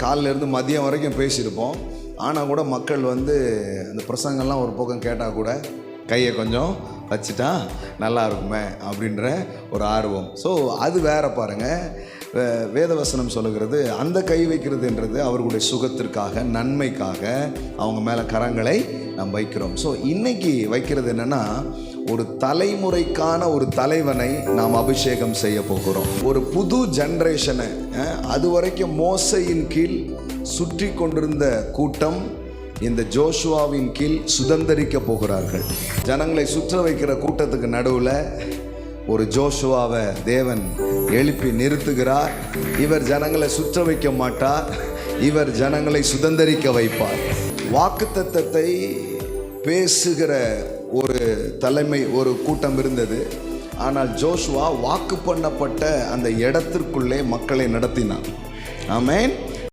காலையிலேருந்து மதியம் வரைக்கும் பேசியிருப்போம். ஆனால் கூட மக்கள் அந்த பிரசங்கெல்லாம் ஒரு பக்கம் கேட்டால் கூட கையை கொஞ்சம் வச்சுட்டா நல்லா இருக்குமே அப்படின்ற ஒரு ஆர்வம். ஸோ அது வேற பாருங்கள். வேதவசனம் சொல்லுகிறது அந்த கை வைக்கிறதுன்றது அவர்களுடைய சுகத்திற்காக, நன்மைக்காக அவங்க மேலே கரங்களை நாம் வைக்கிறோம். ஸோ இன்னைக்கு வைக்கிறது என்னென்னா, ஒரு தலைமுறைக்கான ஒரு தலைவனை நாம் அபிஷேகம் செய்ய போகிறோம். ஒரு புது ஜென்ரேஷனை, அது வரைக்கும் மோசையின் கீழ் சுற்றி கொண்டிருந்த கூட்டம் இந்த ஜோஷுவாவின் கீழ் சுதந்தரிக்க போகிறார்கள். ஜனங்களை சுற்ற வைக்கிற கூட்டத்துக்கு நடுவில் ஒரு ஜோஷுவாவை தேவன் எழுப்பி நிறுத்துகிறார். இவர் ஜனங்களை சுற்ற வைக்க மாட்டார், இவர் ஜனங்களை சுதந்தரிக்க வைப்பார். வாக்குத்தத்தத்தை பேசுகிற ஒரு தலைமை, ஒரு கூட்டம் இருந்தது. ஆனால் ஜோஷுவா வாக்கு பண்ணப்பட்ட அந்த இடத்திற்குள்ளே மக்களை நடத்தினார். ஆமென்.